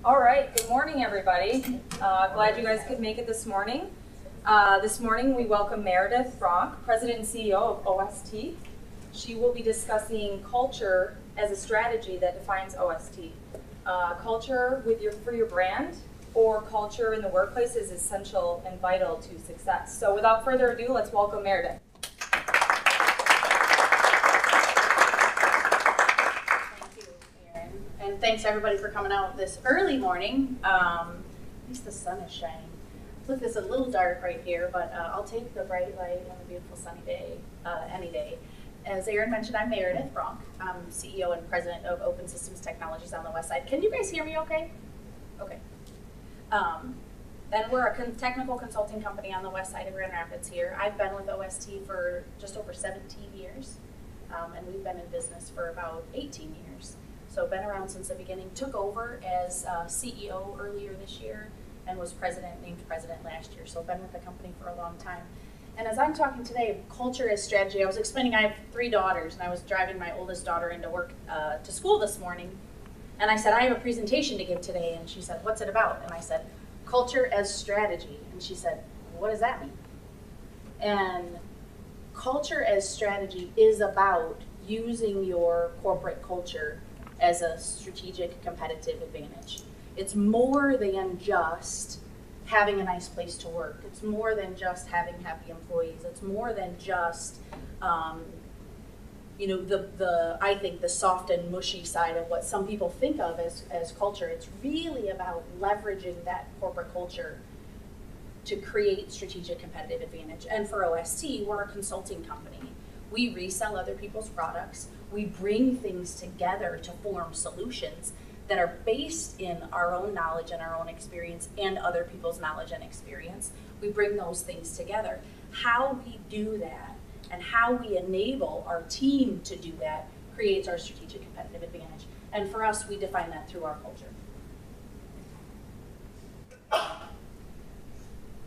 All right, good morning, everybody. Glad you guys could make it this morning. This morning we welcome Meredith, Bronk, President and CEO of OST. She will be discussing culture as a strategy that defines OST. Culture for your brand or culture in the workplace is essential and vital to success. So without further ado, let's welcome Meredith. And thanks everybody for coming out this early morning. At least the sun is shining. Look, it's a little dark right here, but I'll take the bright light on a beautiful sunny day, any day. As Aaron mentioned, I'm Meredith Bronk. I'm CEO and President of Open Systems Technologies on the West Side. Can you guys hear me okay? Okay. Then we're a technical consulting company on the West Side of Grand Rapids here. I've been with OST for just over 17 years, and we've been in business for about 18 years. So been around since the beginning, took over as CEO earlier this year and was named president last year. So been with the company for a long time. And as I'm talking today, culture as strategy, I was explaining I have 3 daughters and I was driving my oldest daughter into work to school this morning. And I said, I have a presentation to give today. And she said, what's it about? And I said, culture as strategy. And she said, what does that mean? And culture as strategy is about using your corporate culture as a strategic competitive advantage. It's more than just having a nice place to work. It's more than just having happy employees. It's more than just, I think the soft and mushy side of what some people think of as culture. It's really about leveraging that corporate culture to create strategic competitive advantage. And for OST, we're a consulting company. We resell other people's products. We bring things together to form solutions that are based in our own knowledge and our own experience and other people's knowledge and experience. We bring those things together. How we do that and how we enable our team to do that creates our strategic competitive advantage. And for us, we define that through our culture.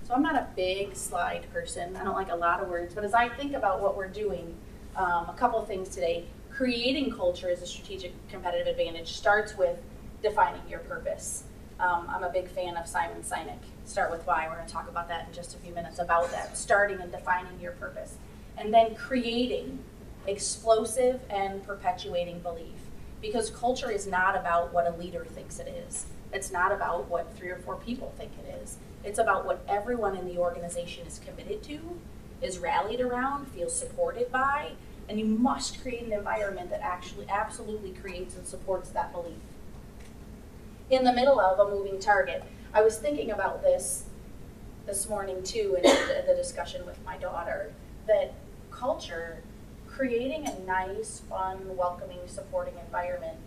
So I'm not a big slide person. I don't like a lot of words, but as I think about what we're doing, a couple of things today. Creating culture as a strategic competitive advantage starts with defining your purpose. I'm a big fan of Simon Sinek. Start with why. We're going to talk about that in just a few minutes, about that, starting and defining your purpose. And then creating explosive and perpetuating belief. Because culture is not about what a leader thinks it is. It's not about what 3 or 4 people think it is. It's about what everyone in the organization is committed to, is rallied around, feels supported by, and you must create an environment that actually absolutely creates and supports that belief. In the middle of a moving target, I was thinking about this morning too in the discussion with my daughter, that culture, creating a nice, fun, welcoming, supporting environment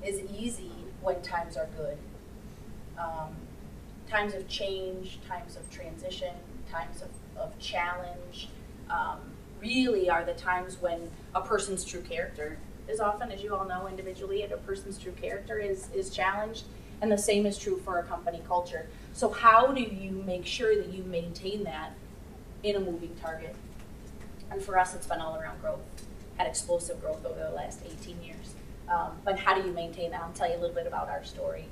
is easy when times are good. Times of change, times of transition, times of challenge, really are the times when a person's true character is often, as you all know individually, a person's true character is challenged, and the same is true for a company culture. So how do you make sure that you maintain that in a moving target? And for us, it's been all around growth, had explosive growth over the last 18 years. But how do you maintain that? I'll tell you a little bit about our story.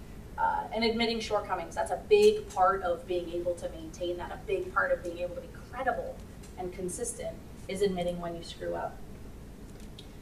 And admitting shortcomings, that's a big part of being able to maintain that. A big part of being able to be credible and consistent is admitting when you screw up.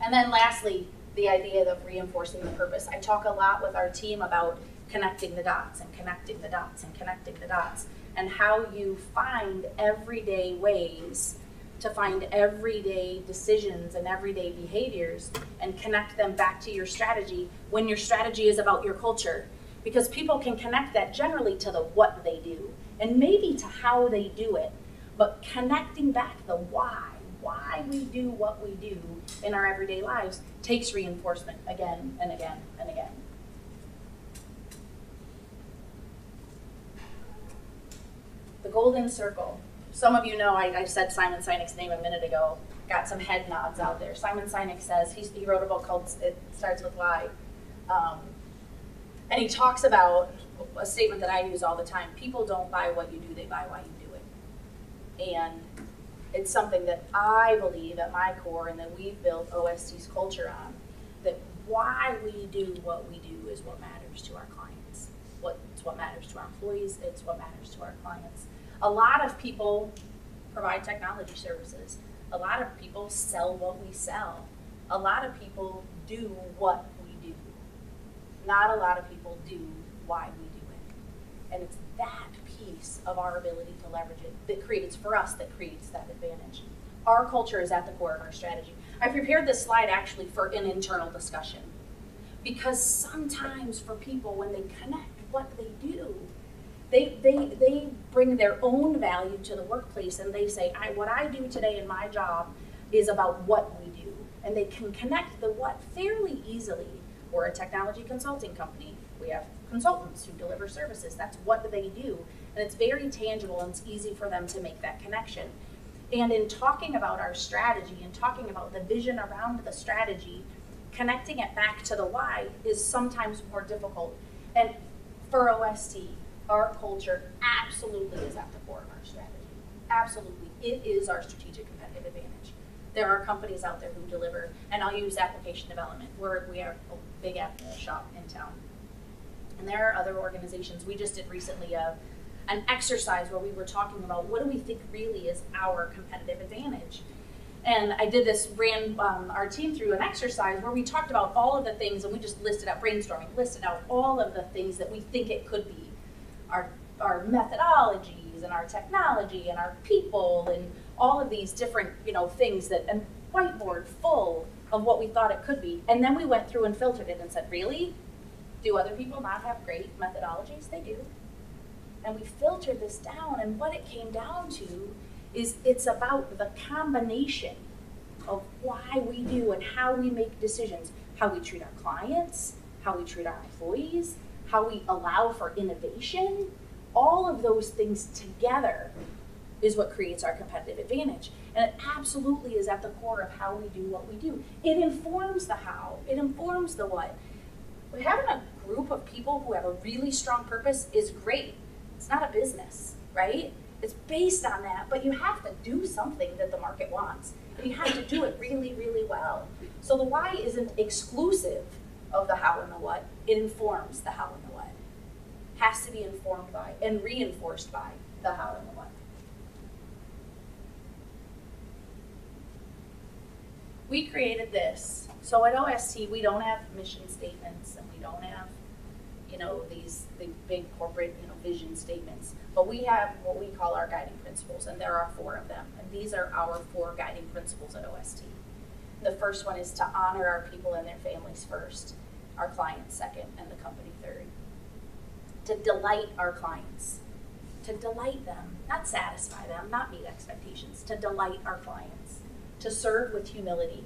And then lastly, the idea of reinforcing the purpose. I talk a lot with our team about connecting the dots and connecting the dots and connecting the dots, and how you find everyday ways to find everyday decisions and everyday behaviors and connect them back to your strategy when your strategy is about your culture. Because people can connect that generally to the what they do and maybe to how they do it, but connecting back the why we do what we do in our everyday lives takes reinforcement again and again and again. The golden circle. Some of you know I said Simon Sinek's name a minute ago. Got some head nods out there. Simon Sinek says, he wrote a book called It Starts With Why. And he talks about a statement that I use all the time. People don't buy what you do, they buy why you do it. And it's something that I believe at my core and that we've built OST's culture on, that why we do what we do is what matters to our clients. What what matters to our employees, it's what matters to our clients. A lot of people provide technology services. A lot of people sell what we sell. A lot of people do what we do. Not a lot of people do why we do it. And it's that piece of our ability to leverage it that creates, for us, that creates that advantage. Our culture is at the core of our strategy. I prepared this slide actually for an internal discussion, because sometimes for people, when they connect what they do, they bring their own value to the workplace, and they say, what I do today in my job is about what we do. And they can connect the what fairly easily. We're a technology consulting company. We have consultants who deliver services. That's what they do. And it's very tangible, and it's easy for them to make that connection. And in talking about our strategy and talking about the vision around the strategy, connecting it back to the why is sometimes more difficult. And for OST, our culture absolutely is at the core of our strategy. Absolutely. It is our strategic competitive advantage. There are companies out there who deliver, and I'll use application development. We are a big app shop in town. And there are other organizations. We just did recently an exercise where we were talking about what do we think really is our competitive advantage. And I did this, ran our team through an exercise where we talked about all of the things, and we just listed out, brainstorming, listed out all of the things that we think it could be. Our methodologies and our technology and our people and all of these different things that, and whiteboard full of what we thought it could be. And then we went through and filtered it and said, really? Do other people not have great methodologies? They do. And we filtered this down, and what it came down to is it's about the combination of why we do and how we make decisions, how we treat our clients, how we treat our employees, how we allow for innovation. All of those things together is what creates our competitive advantage. And it absolutely is at the core of how we do what we do. It informs the how, it informs the what. Having a group of people who have a really strong purpose is great. It's not a business, right? It's based on that, but you have to do something that the market wants. And you have to do it really, really well. So the why isn't exclusive of the how and the what. It informs the how and the what. Has to be informed by and reinforced by the how and the what. We created this. So at OST, we don't have mission statements, and we don't have these big corporate vision statements, but we have what we call our guiding principles, and there are 4 of them, and these are our 4 guiding principles at OST. The first one is to honor our people and their families first, our clients second, and the company third. To delight our clients, to delight them, not satisfy them, not meet expectations, to delight our clients, to serve with humility,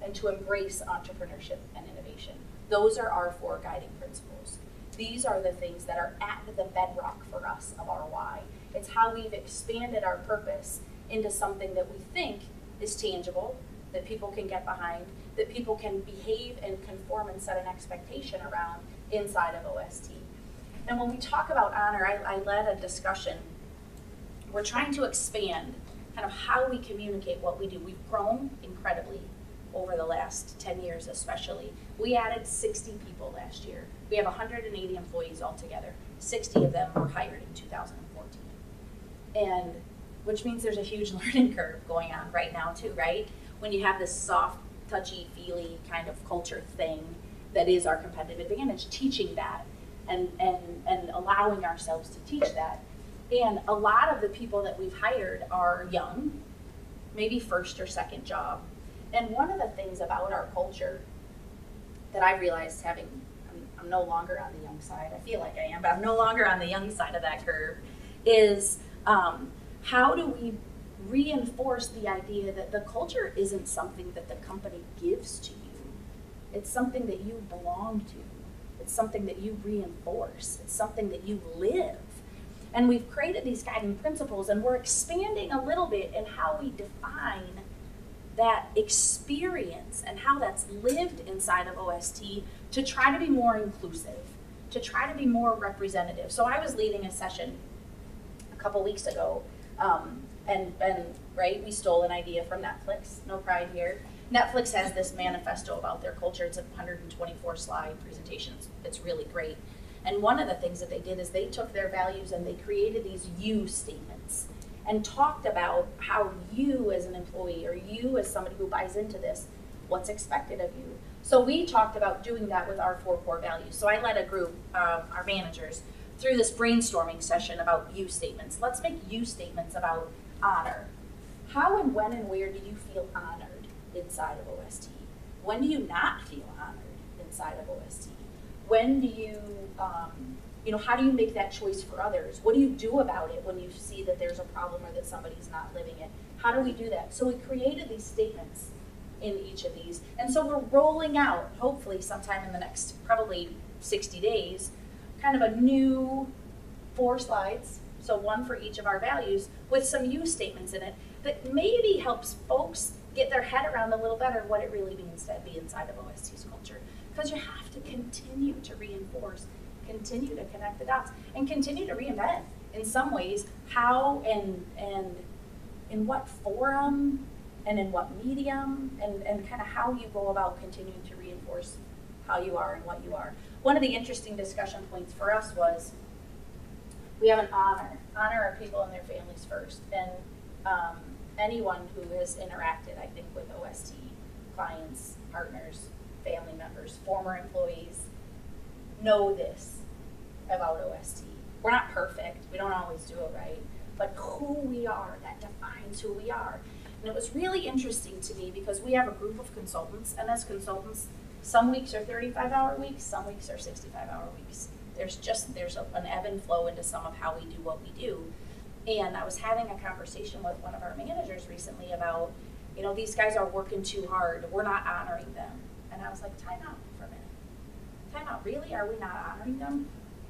and to embrace entrepreneurship and innovation. Those are our 4 guiding principles. These are the things that are at the bedrock for us of our why. It's how we've expanded our purpose into something that we think is tangible, that people can get behind, that people can behave and conform and set an expectation around inside of OST. And when we talk about honor, I led a discussion. We're trying to expand kind of how we communicate what we do. We've grown incredibly over the last 10 years especially. We added 60 people last year. We have 180 employees altogether. 60 of them were hired in 2014. And which means there's a huge learning curve going on right now too, right? When you have this soft, touchy-feely kind of culture thing that is our competitive advantage, teaching that and allowing ourselves to teach that. And a lot of the people that we've hired are young, maybe first or second job. And one of the things about our culture that I realized I'm no longer on the young side, I feel like I am, but I'm no longer on the young side of that curve, is how do we reinforce the idea that the culture isn't something that the company gives to you. It's something that you belong to. It's something that you reinforce. It's something that you live. And we've created these guiding principles, and we're expanding a little bit in how we define that experience and how that's lived inside of OST to try to be more inclusive, to try to be more representative. So I was leading a session a couple weeks ago, and right, we stole an idea from Netflix, no pride here. Netflix has this manifesto about their culture. It's a 124 slide presentation. It's really great. And one of the things that they did is they took their values and they created these you statements and talked about how you as an employee or you as somebody who buys into this, what's expected of you. So we talked about doing that with our 4 core values. So I led a group, our managers, through this brainstorming session about you statements. Let's make you statements about honor. How and when and where do you feel honored inside of OST? When do you not feel honored inside of OST? When do you, how do you make that choice for others? What do you do about it when you see that there's a problem or that somebody's not living it? How do we do that? So we created these statements in each of these. And so we're rolling out, hopefully sometime in the next probably 60 days, kind of a new 4 slides, so 1 for each of our values, with some you statements in it that maybe helps folks get their head around a little better what it really means to be inside of OST's culture. Because you have to continue to reinforce, continue to connect the dots, and continue to reinvent in some ways how and in what forum and in what medium and kind of how you go about continuing to reinforce how you are and what you are. One of the interesting discussion points for us was we have an honor. Honor our people and their families first. And anyone who has interacted, I think, with OST, clients, partners, family members, former employees, know this about OST. We're not perfect. We don't always do it right. But who we are, that defines who we are. And it was really interesting to me because we have a group of consultants, and as consultants, some weeks are 35-hour weeks, some weeks are 65-hour weeks. There's an ebb and flow into some of how we do what we do. And I was having a conversation with one of our managers recently about, these guys are working too hard. We're not honoring them. And I was like, time out for a minute. Time out, really? Are we not honoring them?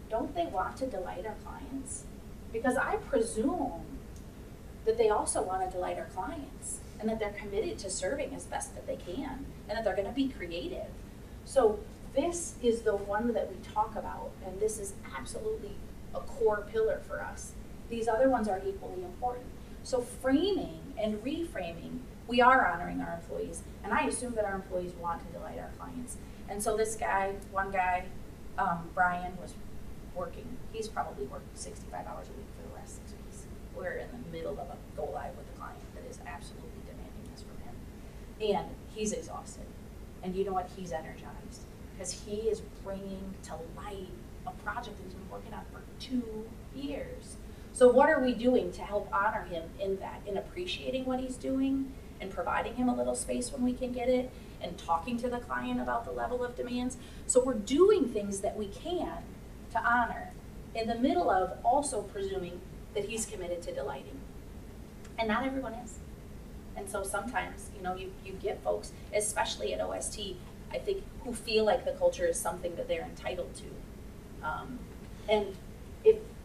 Don't they want to delight our clients? Because I presume that they also want to delight our clients and that they're committed to serving as best that they can and that they're going to be creative. So this is the one that we talk about, and this is absolutely a core pillar for us. These other ones are equally important. So framing and reframing, we are honoring our employees, and I assume that our employees want to delight our clients. And so this guy, one guy, Brian, was working, he's probably worked 65 hours a week for the last 6 weeks. We're in the middle of a go live with a client that is absolutely demanding this from him. And he's exhausted. And you know what? He's energized because he is bringing to light a project that he's been working on for 2 years. So what are we doing to help honor him in that, in appreciating what he's doing and providing him a little space when we can get it and talking to the client about the level of demands? So we're doing things that we can to honor in the middle of also presuming that he's committed to delighting. And not everyone is. And so sometimes, you get folks, especially at OST, I think, who feel like the culture is something that they're entitled to. And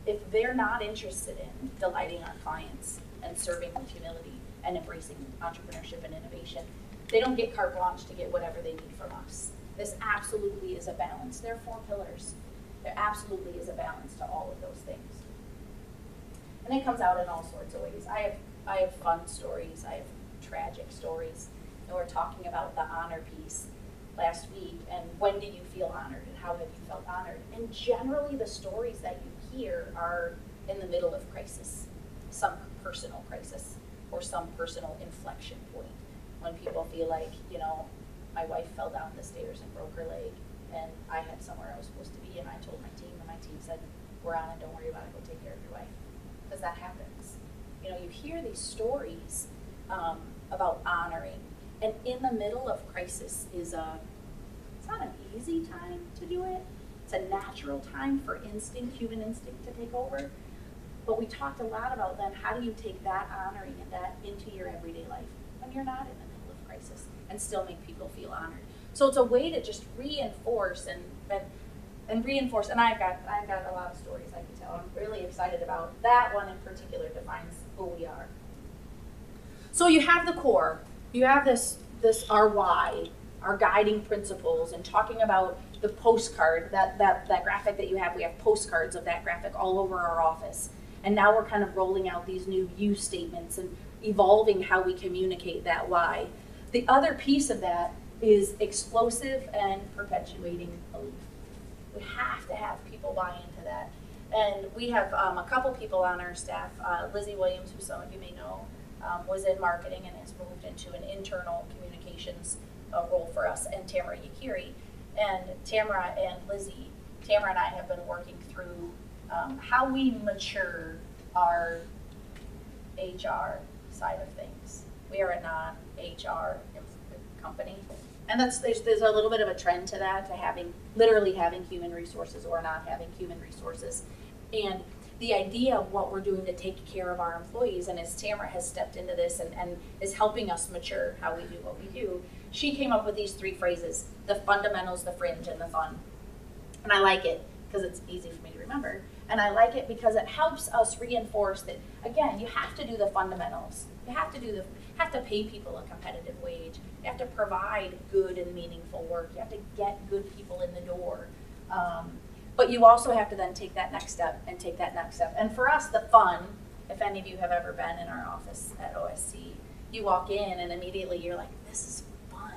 if they're not interested in delighting our clients and serving with humility and embracing entrepreneurship and innovation, they don't get carte blanche to get whatever they need from us. This absolutely is a balance. There are 4 pillars. There absolutely is a balance to all of those things. And it comes out in all sorts of ways. I have fun stories. I have tragic stories. And we're talking about the honor piece last week. And when do you feel honored? And how have you felt honored? And generally the stories that you hear are in the middle of crisis. Some personal crisis or some personal inflection point. When people feel like, my wife fell down the stairs and broke her leg. And I had somewhere I was supposed to be, and I told my team, and my team said, we're on it, don't worry about it, go take care of your wife. Because that happens. You hear these stories about honoring, and in the middle of crisis it's not an easy time to do it. It's a natural time for human instinct to take over. But we talked a lot about then, how do you take that honoring and that into your everyday life when you're not in the middle of crisis and still make people feel honored? So it's a way to just reinforce and reinforce. And I've got a lot of stories I can tell. I'm really excited about that one in particular. Defines who we are. So you have the core. You have this our why, our guiding principles, and talking about the postcard, that graphic that you have. We have postcards of that graphic all over our office. And now we're kind of rolling out these new you statements and evolving how we communicate that why. The other piece of that is explosive and perpetuating belief. We have to have people buy into that. And we have a couple people on our staff. Lizzie Williams, who some of you may know, was in marketing and has moved into an internal communications role for us, and Tamara Yakiri. And Tamara and I have been working through how we mature our HR side of things. We are a non-HR company. And there's a little bit of a trend to that, to literally having human resources or not having human resources. And the idea of what we're doing to take care of our employees, and as Tamara has stepped into this and is helping us mature how we do what we do, she came up with these 3 phrases: the fundamentals, the fringe, and the fun. And I like it because it's easy for me to remember. And I like it because it helps us reinforce that, again, you have to do the fundamentals. You have to pay people a competitive wage. You have to provide good and meaningful work. You have to get good people in the door. But you also have to then take that next step and take that next step. And for us, the fun, if any of you have ever been in our office at OST, you walk in and immediately you're like, this is fun.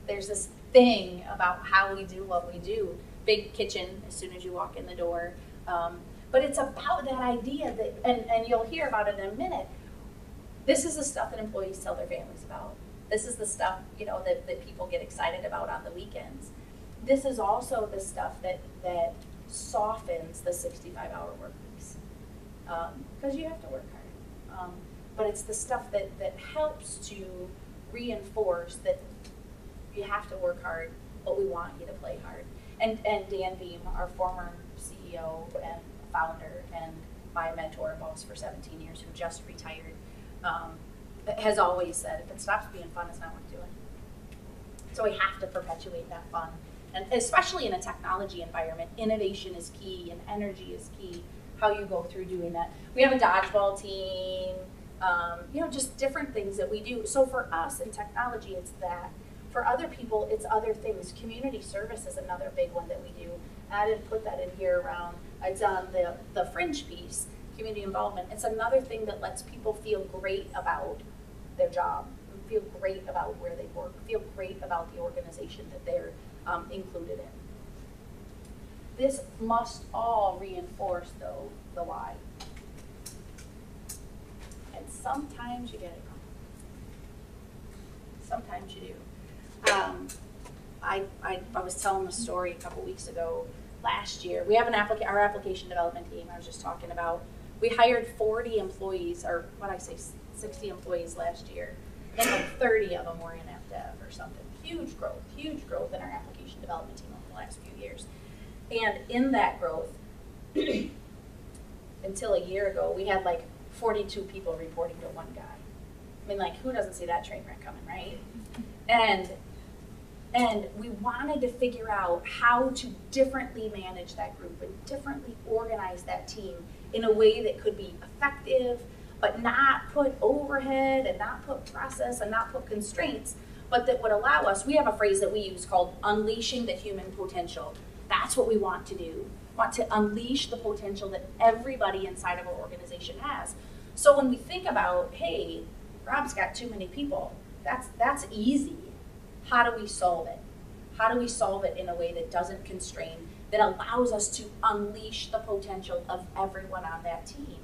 There's this thing about how we do what we do. Big kitchen as soon as you walk in the door. But it's about that idea that, and you'll hear about it in a minute, this is the stuff that employees tell their families about. This is the stuff, that people get excited about on the weekends. This is also the stuff that softens the 65-hour work weeks. Because you have to work hard. But it's the stuff that helps to reinforce that you have to work hard, but we want you to play hard. And Dan Beam, our former CEO and founder and my mentor and boss for 17 years, who just retired, has always said, if it stops being fun, it's not worth doing. So we have to perpetuate that fun. And especially in a technology environment, innovation is key and energy is key, how you go through doing that. We have a dodgeball team, just different things that we do. So for us in technology, it's that. For other people, it's other things. Community service is another big one that we do. I didn't put that in here around, it's on the fringe piece, community involvement. It's another thing that lets people feel great about their job, feel great about where they work, feel great about the organization that they're included in. This must all reinforce, though, the why. And sometimes you get it wrong. Sometimes you do. I was telling a story a couple weeks ago. Last year, we have our application development team I was just talking about. We hired 40 employees, or 60 employees last year. I think like 30 of them were in AppDev or something. Huge growth in our application development team over the last few years. And in that growth, until a year ago, we had like 42 people reporting to one guy. I mean, like, who doesn't see that train wreck coming, right? And we wanted to figure out how to differently manage that group and differently organize that team in a way that could be effective, but not put overhead and not put process and not put constraints, but that would allow us, we have a phrase that we use called unleashing the human potential. That's what we want to do. We want to unleash the potential that everybody inside of our organization has. So when we think about, hey, Rob's got too many people, that's easy. How do we solve it? How do we solve it in a way that doesn't constrain, that allows us to unleash the potential of everyone on that team?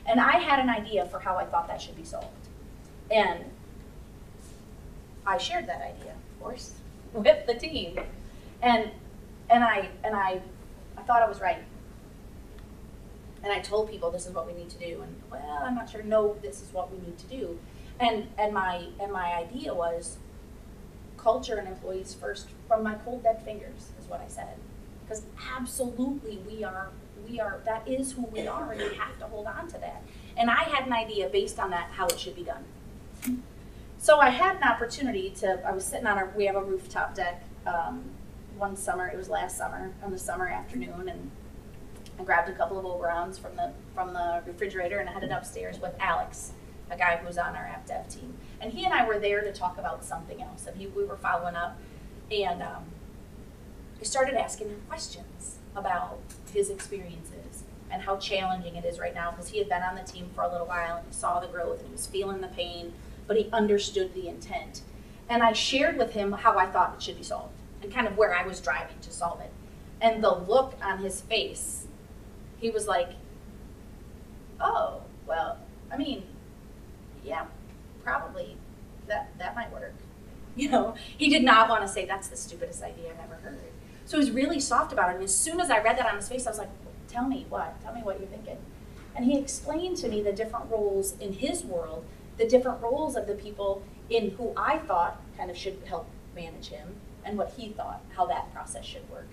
And I had an idea for how I thought that should be solved. And I shared that idea, of course, with the team. And I thought I was right. And I told people this is what we need to do. And well, I'm not sure, no, this is what we need to do. And my idea was culture and employees first from my cold dead fingers is what I said. Because absolutely we are, that is who we are, and we have to hold on to that. And I had an idea based on that, how it should be done. So I had an opportunity I was sitting we have a rooftop deck one summer, it was last summer, on the summer afternoon, and I grabbed a couple of Oberons from the refrigerator and I headed upstairs with Alex, a guy who was on our AppDev team. And he and I were there to talk about something else, and we were following up, and I started asking him questions about his experiences and how challenging it is right now, because he had been on the team for a little while and he saw the growth and he was feeling the pain, but he understood the intent. And I shared with him how I thought it should be solved and kind of where I was driving to solve it. And the look on his face, he was like, oh, well, I mean, yeah, probably that might work. You know, he did not want to say, that's the stupidest idea I've ever heard. So he was really soft about it. And as soon as I read that on his face, I was like, tell me what you're thinking. And he explained to me the different roles in his world, the different roles of the people in who I thought kind of should help manage him, and what he thought, how that process should work.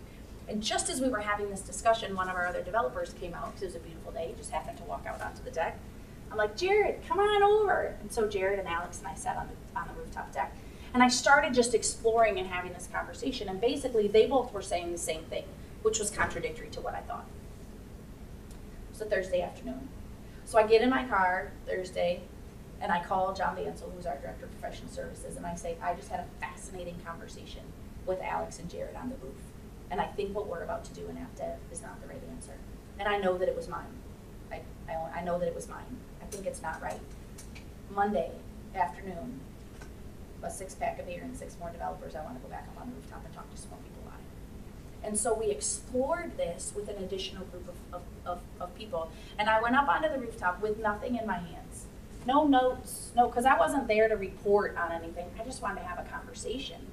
And just as we were having this discussion, one of our other developers came out, because it was a beautiful day, he just happened to walk out onto the deck. I'm like, Jared, come on over. And so Jared and Alex and I sat on the rooftop deck. And I started just exploring and having this conversation, and basically they both were saying the same thing, which was contradictory to what I thought. It was a Thursday afternoon. So I get in my car Thursday, and I call John Vansel, who's our Director of Professional Services, and I say, I just had a fascinating conversation with Alex and Jared on the roof. And I think what we're about to do in AppDev is not the right answer. And I know that it was mine. I know that it was mine. I think it's not right. Monday afternoon, a 6-pack of beer and 6 more developers, I want to go back up on the rooftop and talk to some more people about it. And so we explored this with an additional group of people. And I went up onto the rooftop with nothing in my hands. No notes, because I wasn't there to report on anything. I just wanted to have a conversation.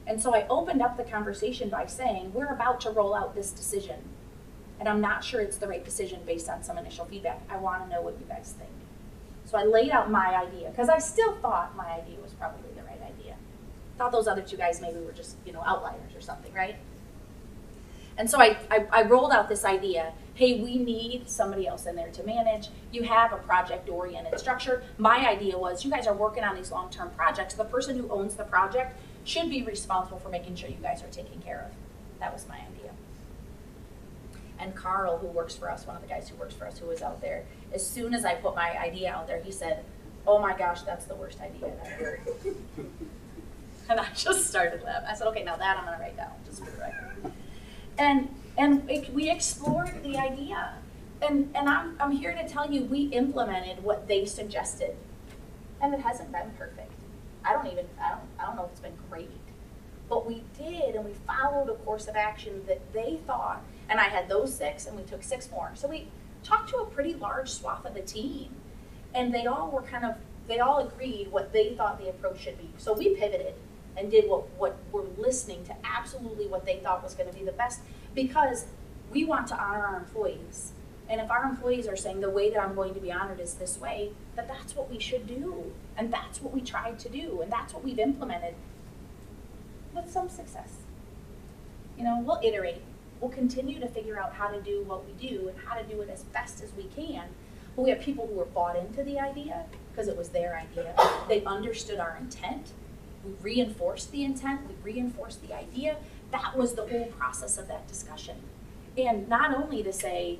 And so I opened up the conversation by saying, we're about to roll out this decision. And I'm not sure it's the right decision based on some initial feedback. I want to know what you guys think. So I laid out my idea, because I still thought my idea was probably the right idea. Thought those other 2 guys maybe were just, outliers or something, right? And so I rolled out this idea. Hey, we need somebody else in there to manage. You have a project-oriented structure. My idea was, you guys are working on these long-term projects. The person who owns the project should be responsible for making sure you guys are taken care of. That was my idea. And Carl, who works for us, one of the guys who works for us who was out there, as soon as I put my idea out there, he said, oh my gosh, that's the worst idea I've ever heard. And I just started laughing. I said, okay, now that I'm going to write down, just for the record. We explored the idea. And I'm here to tell you, we implemented what they suggested. And it hasn't been perfect. I don't know if it's been great. But we did, and we followed a course of action that they thought, and I had those 6, and we took 6 more. So we talked to a pretty large swath of the team, and they all agreed what they thought the approach should be. So we pivoted and did what we're listening to absolutely what they thought was going to be the best, because we want to honor our employees. And if our employees are saying the way that I'm going to be honored is this way, that's what we should do. And that's what we tried to do, and that's what we've implemented with some success. We'll iterate. We'll continue to figure out how to do what we do and how to do it as best as we can. But we have people who were bought into the idea because it was their idea. They understood our intent. We reinforced the intent. We reinforced the idea. That was the whole process of that discussion. And not only to say,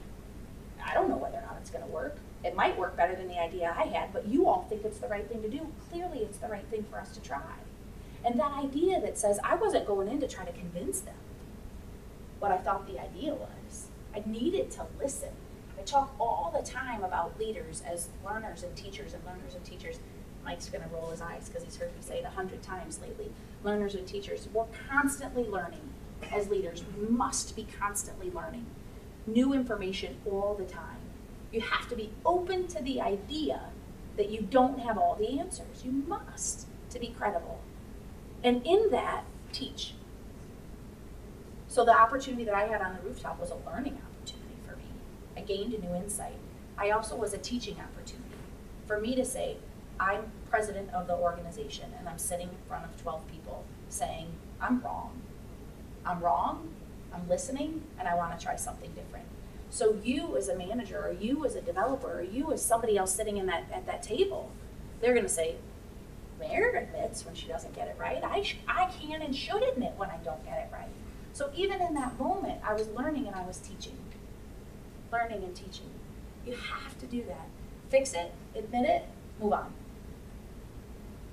I don't know whether or not it's going to work. It might work better than the idea I had, but you all think it's the right thing to do. Clearly, it's the right thing for us to try. And that idea that says, I wasn't going in to try to convince them what I thought the idea was. I needed to listen. I talk all the time about leaders as learners and teachers and learners and teachers. Mike's going to roll his eyes because he's heard me say it 100 times lately. Learners and teachers, we're constantly learning as leaders. We must be constantly learning new information all the time. You have to be open to the idea that you don't have all the answers. You must, to be credible. And in that, teach. So the opportunity that I had on the rooftop was a learning opportunity for me. I gained a new insight. I also was a teaching opportunity for me to say, I'm president of the organization, and I'm sitting in front of 12 people saying, I'm wrong. I'm wrong, I'm listening, and I want to try something different. So you as a manager, or you as a developer, or you as somebody else sitting at that table, they're going to say, Meredith admits when she doesn't get it right. I can and should admit when I don't get it right. So even in that moment, I was learning and I was teaching. Learning and teaching. You have to do that. Fix it, admit it, move on.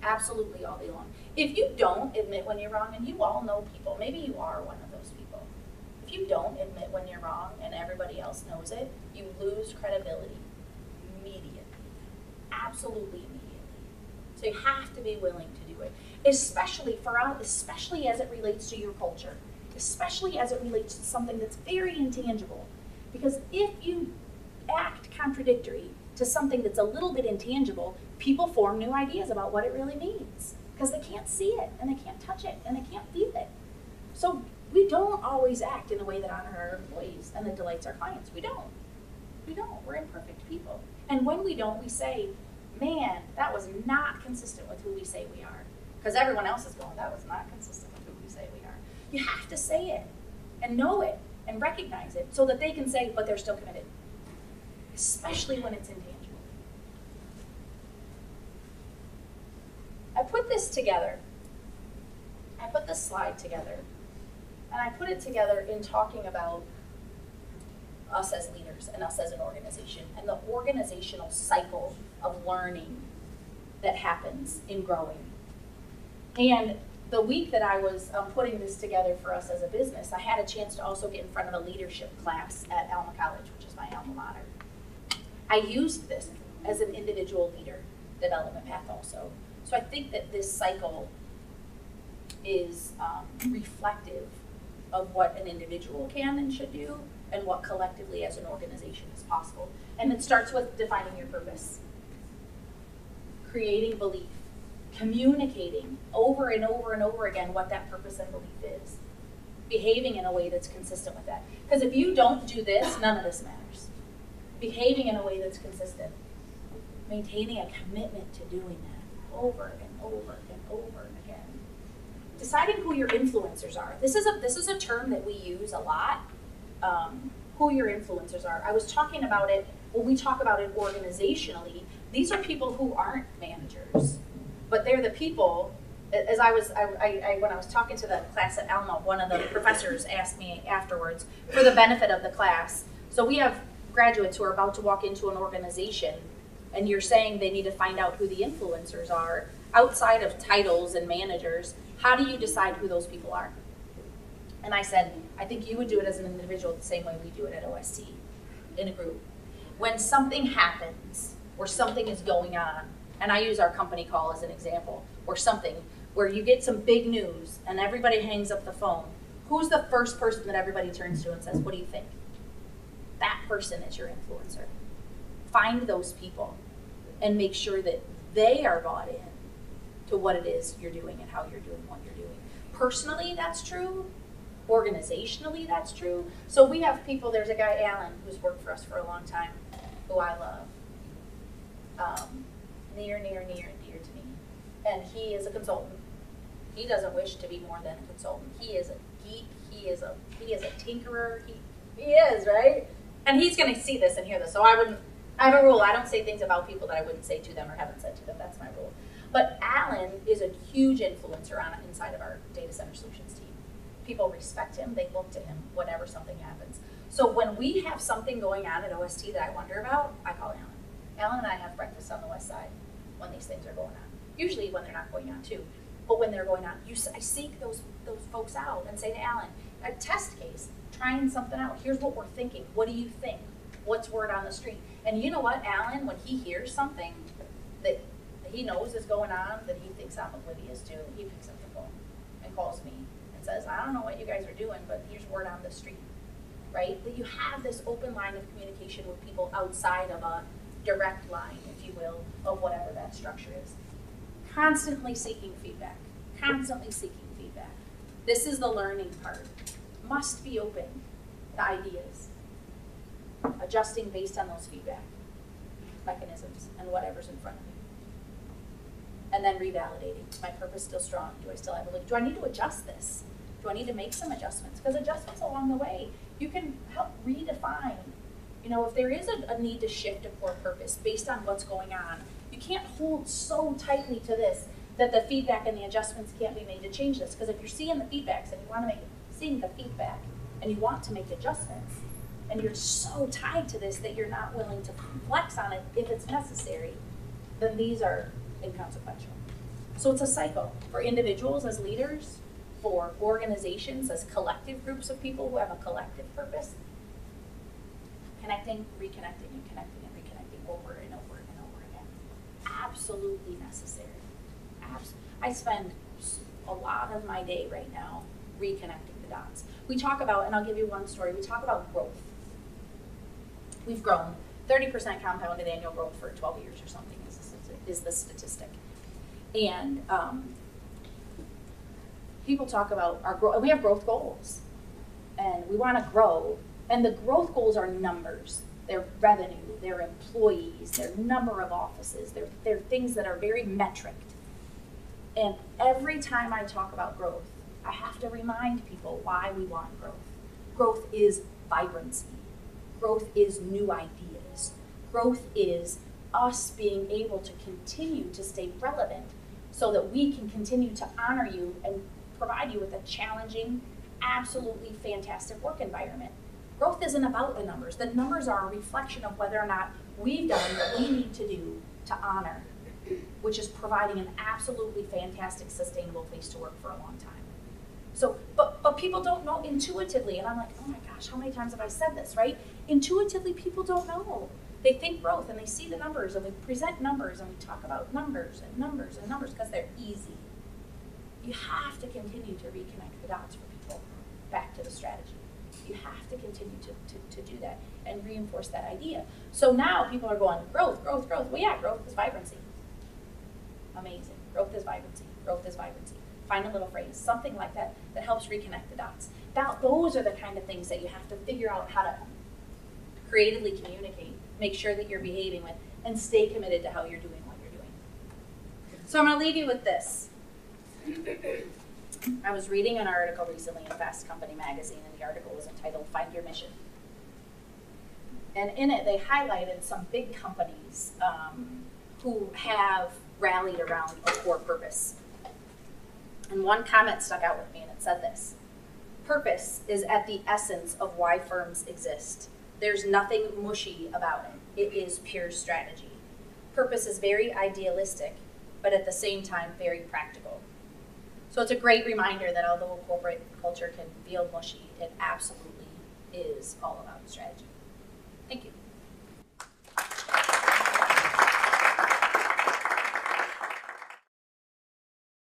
Absolutely all day long. If you don't admit when you're wrong, and you all know people, maybe you are one of those people. If you don't admit when you're wrong and everybody else knows it, you lose credibility immediately. Absolutely immediately. So you have to be willing to do it, especially for us, especially as it relates to your culture, especially as it relates to something that's very intangible. Because if you act contradictory to something that's a little bit intangible, people form new ideas about what it really means because they can't see it and they can't touch it and they can't feel it. So we don't always act in a way that honors our employees and that delights our clients. We don't. We don't. We're imperfect people. And when we don't, we say, man, that was not consistent with who we say we are. Because everyone else is going, that was not consistent with who we say we are. You have to say it and know it and recognize it so that they can say, but they're still committed. Especially when it's intangible. I put this together. I put this slide together. And I put it together in talking about us as leaders and us as an organization and the organizational cycle of learning that happens in growing. And the week that I was putting this together for us as a business, I had a chance to also get in front of a leadership class at Alma College, which is my alma mater. I used this as an individual leader development path also. So I think that this cycle is reflective of what an individual can and should do and what collectively as an organization is possible. And it starts with defining your purpose, creating belief, communicating over and over and over again what that purpose and belief is, behaving in a way that's consistent with that. Because if you don't do this, none of this matters. Behaving in a way that's consistent, maintaining a commitment to doing that over and over and over again. Deciding who your influencers are. This is a term that we use a lot. Who your influencers are. I was talking about it when we talk about it organizationally. These are people who aren't managers, but they're the people. As when I was talking to the class at Alma, one of the professors asked me afterwards for the benefit of the class. So we have graduates who are about to walk into an organization, and you're saying they need to find out who the influencers are outside of titles and managers. How do you decide who those people are? And I said, I think you would do it as an individual the same way we do it at OST, in a group. When something happens, or something is going on, and I use our company call as an example, or something where you get some big news and everybody hangs up the phone, who's the first person that everybody turns to and says, what do you think? That person is your influencer. Find those people and make sure that they are bought in to what it is you're doing and how you're doing what you're doing. Personally, that's true. Organizationally, that's true. So we have people, there's a guy, Alan, who's worked for us for a long time, who I love. Near and dear to me. And he is a consultant. He doesn't wish to be more than a consultant. He is a geek. He is a tinkerer. He is, right? And he's going to see this and hear this. So I have a rule. I don't say things about people that I wouldn't say to them or haven't said to them. That's my rule. But Alan is a huge influencer inside of our data center solutions team. People respect him. They look to him whenever something happens. So when we have something going on at OST that I wonder about, I call Alan. Alan and I have breakfast on the west side when these things are going on. Usually when they're not going on too. But when they're going on, I seek those folks out and say to Alan, a test case, trying something out. Here's what we're thinking. What do you think? What's word on the street? And you know what, Alan, when he hears something that he knows is going on that he thinks I'm oblivious to, he picks up the phone and calls me and says, I don't know what you guys are doing, but here's word on the street, right? That you have this open line of communication with people outside of a direct line, if you will, of whatever that structure is. Constantly seeking feedback. Constantly seeking feedback. This is the learning part. Must be open to ideas. Adjusting based on those feedback mechanisms and whatever's in front of you. And then revalidating. Is my purpose still strong? Do I still have a belief? Do I need to adjust this? Do I need to make some adjustments? Because adjustments along the way, you can help redefine. You know, if there is a need to shift a core purpose based on what's going on, you can't hold so tightly to this that the feedback and the adjustments can't be made to change this. Because if you're seeing the feedbacks and you want to seeing the feedback and you want to make adjustments, and you're so tied to this that you're not willing to flex on it if it's necessary, then these are inconsequential. So it's a cycle for individuals as leaders, for organizations as collective groups of people who have a collective purpose. Connecting, reconnecting, and connecting and reconnecting over and over and over again. Absolutely necessary. I spend a lot of my day right now reconnecting the the dots. We talk about, and I'll give you one story, we talk about growth. We've grown 30% compounded annual growth for 12 years or something is the statistic. And people talk about our growth, and we have growth goals. And we want to grow, and the growth goals are numbers. They're revenue, they're employees, they're number of offices, they're things that are very metriced. And every time I talk about growth, I have to remind people why we want growth. Growth is vibrancy. Growth is new ideas. Growth is us being able to continue to stay relevant so that we can continue to honor you and provide you with a challenging, absolutely fantastic work environment. Growth isn't about the numbers. The numbers are a reflection of whether or not we've done what we need to do to honor, which is providing an absolutely fantastic, sustainable place to work for a long time. So, but people don't know intuitively, and I'm like, oh my gosh, how many times have I said this, right? Intuitively, people don't know. They think growth, and they see the numbers, and we present numbers, and we talk about numbers and numbers and numbers because they're easy. You have to continue to reconnect the dots for people back to the strategy. You have to continue to do that and reinforce that idea. So now people are going, growth, growth, growth. Well, yeah, growth is vibrancy. Amazing. Growth is vibrancy. Growth is vibrancy. Find a little phrase, something like that, that helps reconnect the dots. Now, those are the kind of things that you have to figure out how to creatively communicate, make sure that you're behaving with, and stay committed to how you're doing what you're doing. So I'm going to leave you with this. I was reading an article recently in Fast Company magazine, and the article was entitled Find Your Mission. And in it, they highlighted some big companies who have rallied around a core purpose. And one comment stuck out with me, and it said this: purpose is at the essence of why firms exist. There's nothing mushy about it. It is pure strategy. Purpose is very idealistic, but at the same time, very practical. So it's a great reminder that although corporate culture can feel mushy, it absolutely is all about strategy. Thank you.